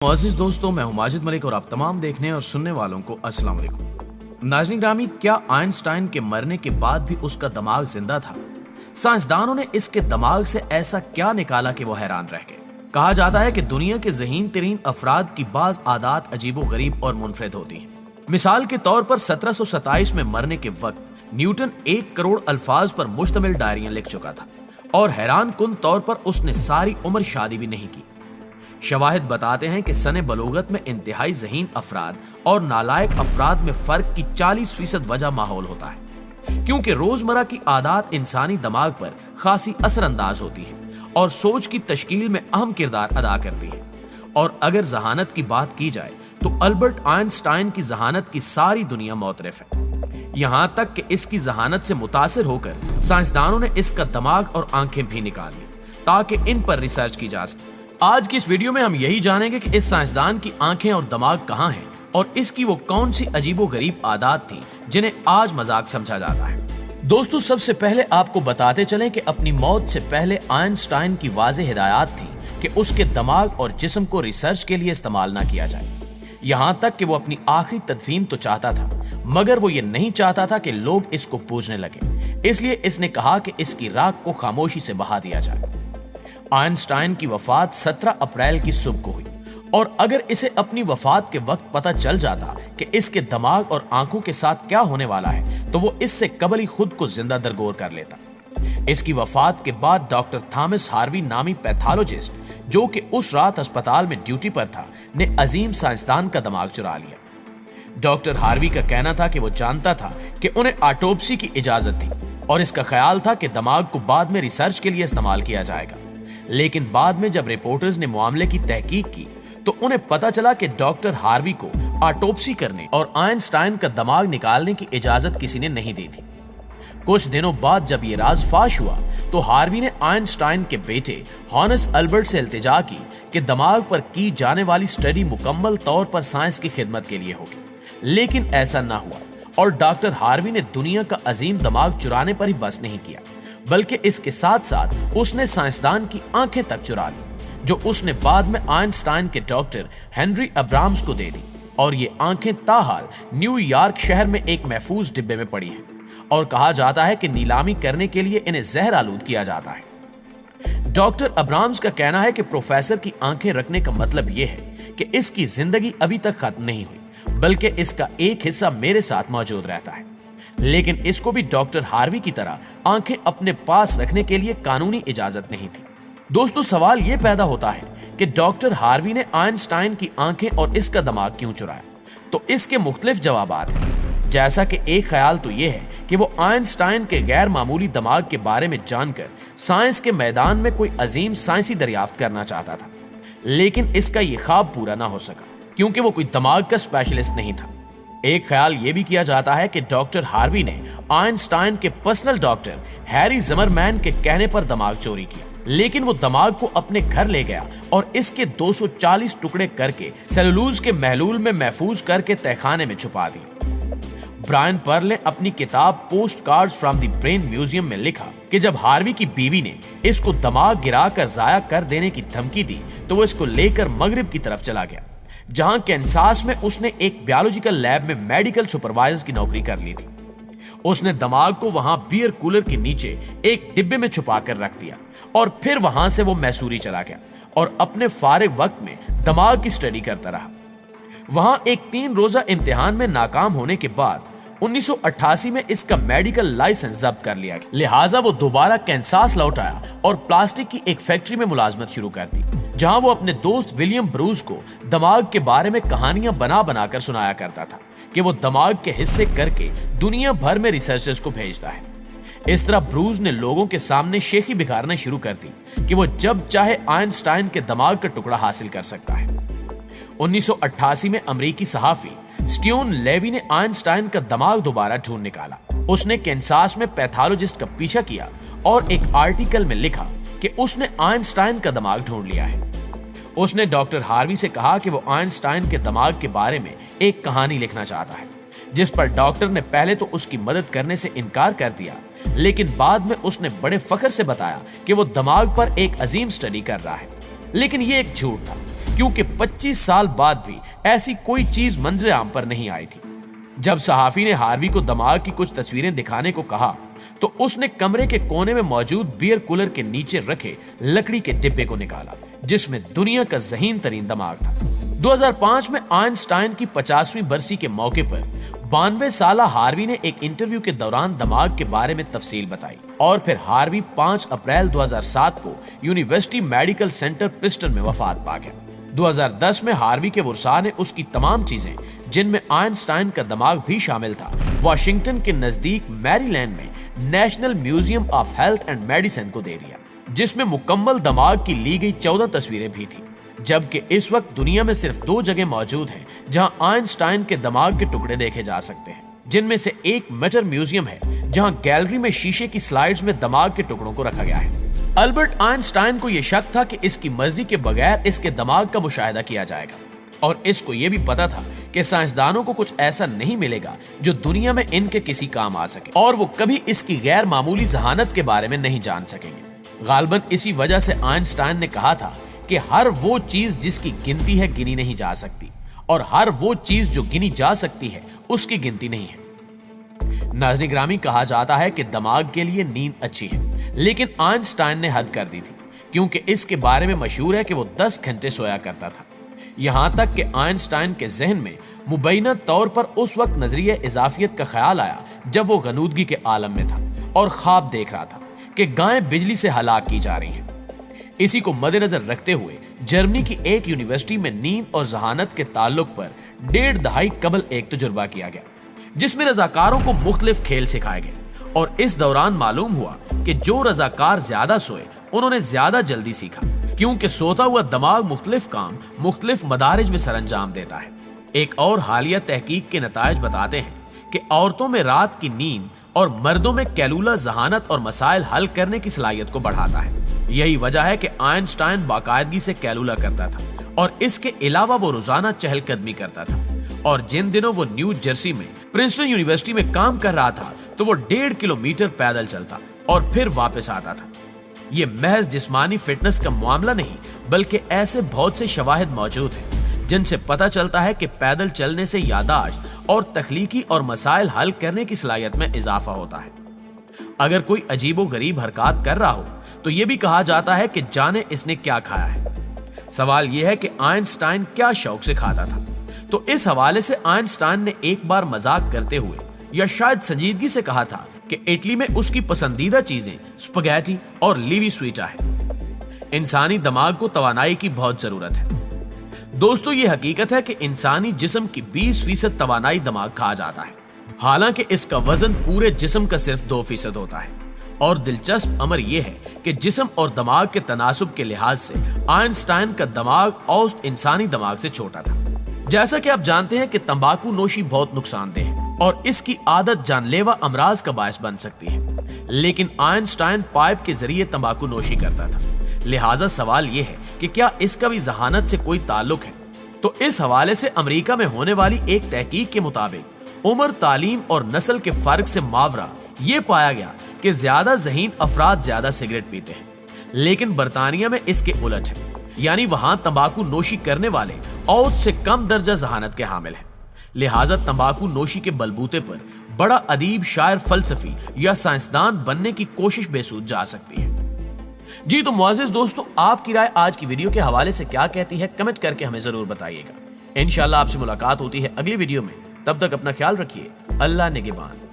मुअज़्ज़िज़ दोस्तों, मैं हूं माजिद मलिक और आप तमाम देखने और सुनने वालों को अस्सलाम वालेकुम। नाज़रीन ग्रामी, क्या आइंस्टाइन के मरने के बाद भी उसका दिमाग जिंदा था? साइंसदानों ने इसके दिमाग से ऐसा क्या निकाला कि वो हैरान रह गए। कहा जाता है कि दुनिया के ज़हीन तरीन अफराद की बाज आदात अजीबो गरीब और मुनफरिद होती हैं। मिसाल के तौर पर 1727 में मरने के वक्त न्यूटन 1 करोड़ अल्फाज पर मुश्तमिल डायरियां लिख चुका था और हैरान कुन तौर पर उसने सारी उम्र शादी भी नहीं की। शवाहिद बताते हैं कि सने बलोगत में इंतहाई ज़हीन अफराद और नालायक अफराद में फर्क की 40% वजह माहौल होता है, क्योंकि रोजमर्रा की आदत इंसानी दिमाग पर खासी असरअंदाज होती है और सोच की तश्कील में अहम किरदार अदा करती है। और अगर जहानत की बात की जाए तो अल्बर्ट आइंस्टाइन की जहानत की सारी दुनिया मोतरफ है, यहाँ तक कि इसकी जहानत से मुतासिर होकर साइंसदानों ने इसका दिमाग और आंखें भी निकाल ली ताकि इन पर रिसर्च की जा सके। आज की इस वीडियो में हम यही जानेंगे कि इस साइंसदान की आंखें और दिमाग कहाँ हैं और इसकी वो कौन सी अजीबो गरीब आदत थी जिन्हें आज मजाक समझा जाता है। दोस्तों, सबसे पहले आपको बताते चलें कि अपनी मौत से पहले आइंस्टाइन की वाज़ेह हिदायत थी कि उसके दिमाग और जिस्म को रिसर्च के लिए इस्तेमाल ना किया जाए। यहाँ तक कि वो अपनी आखिरी तदफीन तो चाहता था, मगर वो ये नहीं चाहता था कि लोग इसको पूजने लगे, इसलिए इसने कहा कि इसकी राख को खामोशी से बहा दिया जाए। आइंस्टाइन की वफात 17 अप्रैल की सुबह को हुई और अगर इसे अपनी वफात के वक्त पता चल जाता कि इसके दिमाग और आंखों के साथ क्या होने वाला है तो वो इससे कबल ही खुद को जिंदा दरगोर कर लेता। इसकी वफात के बाद डॉक्टर थॉमस हार्वी नामी पैथोलॉजिस्ट, जो कि उस रात अस्पताल में ड्यूटी पर था, ने अजीम साइंसदान का दिमाग चुरा लिया। डॉक्टर हार्वी का कहना था कि वो जानता था कि उन्हें ऑटोप्सी की इजाजत थी और इसका ख्याल था कि दिमाग को बाद में रिसर्च के लिए इस्तेमाल किया जाएगा। लेकिन बाद में जब रिपोर्टर्स ने मामले की तहकीक की तो उन्हें पता चला कि डॉक्टर हार्वी को ऑटोप्सी करने और आइंस्टाइन का दिमाग निकालने की इजाजत किसी ने नहीं दी थी। कुछ दिनों बाद जब ये राज फाश हुआ तो हार्वी ने आइंस्टाइन के बेटे हॉनस अल्बर्ट से इल्तिजा की कि दिमाग पर की जाने वाली स्टडी मुकम्मल तौर पर साइंस की खिदमत के लिए होगी, लेकिन ऐसा ना हुआ और डॉक्टर हार्वी ने दुनिया का अजीम दिमाग चुराने पर ही बस नहीं किया, बल्कि इसके साथ साथ उसने साइंसदान की आंखें तक चुरा ली, जो उसने बाद में आइंस्टाइन के डॉक्टर हेनरी अब्राम्स को दे दी। और ये आंखें ताहाल न्यूयॉर्क शहर में एक महफूज डिब्बे में पड़ी हैं और कहा जाता है कि नीलामी करने के लिए इन्हें जहर आलूद किया जाता है। डॉक्टर अब्राम्स का कहना है कि प्रोफेसर की आंखें रखने का मतलब यह है कि इसकी जिंदगी अभी तक खत्म नहीं हुई, बल्कि इसका एक हिस्सा मेरे साथ मौजूद रहता है। लेकिन इसको भी डॉक्टर हार्वी की तरह आंखें अपने पास रखने के लिए कानूनी इजाजत नहीं थी। दोस्तों, सवाल यह पैदा होता है कि डॉक्टर हार्वी ने आइंस्टाइन की आंखें और इसका दिमाग क्यों चुराया? तो इसके मुख्तलिफ जवाबात हैं। जैसा कि एक ख्याल तो यह है कि वो आइंस्टाइन के गैर मामूली दिमाग के बारे में जानकर साइंस के मैदान में कोई अजीम साइंसी दरियाफ्त करना चाहता था, लेकिन इसका यह ख्वाब पूरा ना हो सका क्योंकि वो कोई दिमाग का स्पेशलिस्ट नहीं था। एक ख्याल यह भी किया जाता है कि डॉक्टर हार्वी ने आइंस्टाइन के पर्सनल डॉक्टर हैरी ज़िमरमैन के कहने पर दिमाग चोरी किया, लेकिन वो दिमाग को अपने घर ले गया और इसके 240 टुकड़े करके सेलुलोज के महलूल में महफूज करके तहखाने में छुपा दी। ब्रायन पर्ल ने अपनी किताब post cards from the brain museum में लिखा कि जब हार्वी की बीवी ने इसको दिमाग गिराकर जाया कर देने की धमकी दी तो वो इसको लेकर मगरिब की तरफ चला गया, जहां कैंसास में उसने एक बायोलॉजिकल लैब में मेडिकल सुपरवाइजर की नौकरी कर ली थी। उसने दिमाग को वहां बियर कूलर के नीचे एक डिब्बे में छुपा कर रख दिया और फिर वहां से वो मैसूरी चला गया और अपने फारिग वक्त में दिमाग की स्टडी करता रहा। वहां एक 3 रोजा इम्तिहान में नाकाम होने के बाद 1988 में इसका मेडिकल लाइसेंस जब्त कर लिया गया, लिहाजा वो दोबारा कैंसास लौट आया और प्लास्टिक की एक फैक्ट्री में मुलाजमत शुरू कर दी, जहां वो अपने दोस्त विलियम ब्रूस को दिमाग के बारे में कहानियां बना बनाकर सुनाया करता था कि वो दिमाग के हिस्से करके दुनिया भर में रिसर्चर्स को भेजता है। इस तरह ब्रूस ने लोगों के सामने शेखी बिखारना शुरू कर दी कि वो जब चाहे आइंस्टाइन के दिमाग का टुकड़ा हासिल कर सकता है। 1988 में अमेरिकी सहाफी स्टीवन लेवी ने आइंस्टाइन का दिमाग दोबारा ढूंढ निकाला। उसने कैंसास में पैथोलॉजिस्ट का पीछा किया और एक आर्टिकल में लिखा कि उसने आइंस्टाइन का दिमाग ढूंढ लिया है। उसने डॉक्टर हार्वी से कहा कि वो आइंस्टाइन के दिमाग के बारे में एक कहानी लिखना चाहता है, जिस पर डॉक्टर ने पहले तो उसकी मदद करने से इनकार कर दिया, लेकिन बाद में उसने बड़े फख्र से बताया कि वो दिमाग पर एक अजीम स्टडी कर रहा है। लेकिन ये एक झूठ था क्योंकि 25 साल बाद भी ऐसी कोई चीज मंजर आम पर नहीं आई थी। जब सहाफी ने हार्वी को दमाग की कुछ तस्वीरें दिखाने को कहा तो उसने कमरे के कोने में मौजूद बियर कूलर के नीचे रखे लकड़ी के डिब्बे को निकाला जिसमें दुनिया का ज़हीन तरीन दमाग था। 2005 में आइंस्टाइन की 50वीं बरसी के मौके पर 92 साला हार्वी ने एक इंटरव्यू के दौरान दमाग के बारे में तफसील बताई और फिर हार्वी 5 अप्रैल 2007 को यूनिवर्सिटी मेडिकल सेंटर प्रिस्टन में वफात पा गया। 2010 में हार्वी के वर्सा ने उसकी तमाम चीजें, जिनमें आइंस्टाइन का दमाग भी शामिल था, वाशिंगटन के नजदीक मैरीलैंड में national museum of health and medicine को दे दिया, जिसमें मुकम्मल दमाग की ली गई 14 तस्वीरें भी थी। जबकि इस वक्त दुनिया में सिर्फ 2 जगह मौजूद हैं जहां आइंस्टाइन के दमाग के टुकड़े देखे जा सकते हैं, जिनमें से एक मेटर म्यूजियम है जहां गैलरी में शीशे की स्लाइड्स में दमाग के टुकड़ों को रखा गया है। अल्बर्ट आइंस्टाइन को यह शक था कि इसकी मर्जी के बगैर इसके दमाग का मुशाहिदा किया जाएगा और इसको यह भी पता था कि साइंसदानों को कुछ ऐसा नहीं मिलेगा जो दुनिया में इनके किसी काम आ सके और वो कभी इसकी गैर मामूली जहानत के बारे में नहीं जान सकेंगे। गालबन इसी वजह से आइंस्टाइन ने कहा था कि हर वो चीज जिसकी गिनती है गिनी नहीं जा सकती और हर वो चीज जो गिनी जा सकती है उसकी गिनती नहीं है। नाज़रीन ग्रामी, कहा जाता है कि दमाग के लिए नींद अच्छी है, लेकिन आइंस्टाइन ने हद कर दी थी क्योंकि इसके बारे में मशहूर है कि वो 10 घंटे सोया करता था। यहां तक कि आइंस्टाइन के जहन में मुबैना तौर पर उस वक्त नजरिया इजाफियत का ख्याल आया जब वो गनूदगी के आलम में था और ख्वाब देख रहा था कि गायें बिजली से हलाक की जा रही हैं। इसी को मद्देनजर रखते हुए जर्मनी की एक यूनिवर्सिटी में नींद और जहानत के ताल्लुक पर 1.5 दहाई कबल एक तजुर्बा किया गया जिसमें रजाकारों को मुख्तलिफ खेल सिखाए गए और इस दौरान मालूम हुआ कि जो रजाकार ज्यादा सोए उन्होंने ज्यादा जल्दी सीखा, क्योंकि सोता हुआ दमाग मुख्तलिफ काम मुख्तलिफ मदारिज में सरंजाम देता है। एक और हालिया तहकीक के नताइज बताते हैं कि औरतों में रात की नींद और मर्दों में कैलूला जहानत और मसाइल हल करने की सलाहियत को बढ़ाता है। यही वजह है कि आइंस्टाइन बाकायदगी से कैलूला करता था और इसके अलावा वो रोजाना चहलकदमी करता था और जिन दिनों वो न्यू जर्सी में प्रिंसटन यूनिवर्सिटी में काम कर रहा था तो वो 1.5 किलोमीटर पैदल चलता और फिर वापस आता था। ये महज जिस्मानी फिटनेस का मामला नहीं बल्कि ऐसे बहुत से शवाहिद मौजूद हैं जिनसे पता चलता है कि पैदल चलने से यादाश्त और तख्लीकी और मसाइल हल करने की सलाहियत में इजाफा होता है। अगर कोई अजीबो गरीब हरकत कर रहा हो तो ये भी कहा जाता है कि जाने इसने क्या खाया है। सवाल यह है कि आइंस्टाइन क्या शौक से खाता था। तो इस हवाले से आइंस्टाइन ने एक बार मजाक करते हुए या शायद संजीदगी से कहा था कि इटली में उसकी पसंदीदा चीजें स्पगैटी और लीवी स्वीटा है। इंसानी दिमाग को तवानाई की बहुत जरूरत है। दोस्तों, ये हकीकत है कि इंसानी जिस्म की 20% तवानाई दिमाग खा जाता है, हालांकि इसका वजन पूरे जिस्म का सिर्फ 2% होता है। और दिलचस्प अमर यह है कि जिस्म और दिमाग के तनासुब के लिहाज से आइंस्टाइन का दिमाग औसत इंसानी दिमाग से छोटा था। जैसा कि आप जानते हैं कि तंबाकू नोशी बहुत नुकसानदेह है और इसकी आदत जानलेवा अमराज का बायस बन सकती है, लेकिन आइंस्टाइन पाइप के जरिए तंबाकू नोशी करता था। लिहाजा सवाल यह है कि क्या इसका भी जहानत से कोई ताल्लुक है। तो इस हवाले से अमेरिका में होने वाली एक तहकीक के मुताबिक उम्र, तालीम और नस्ल के फर्क से मावरा ये पाया गया कि ज्यादा ज़हीन अफराद ज्यादा सिगरेट पीते हैं, लेकिन बरतानिया में इसके उलट है, यानी वहां तंबाकू नोशी करने वाले औसत से कम दर्जा जहानत के हामिल हैं। लिहाजा तंबाकू नोशी के बलबूते पर बड़ा अदीब, शायर, फलसफी या साइंसदान बनने की कोशिश बेसूद जा सकती है। जी तो मुआज़िज़ दोस्तों, आपकी राय आज की वीडियो के हवाले से क्या कहती है, कमेंट करके हमें जरूर बताइएगा। इंशाल्लाह आपसे मुलाकात होती है अगली वीडियो में। तब तक अपना ख्याल रखिए। अल्लाह निगहबान।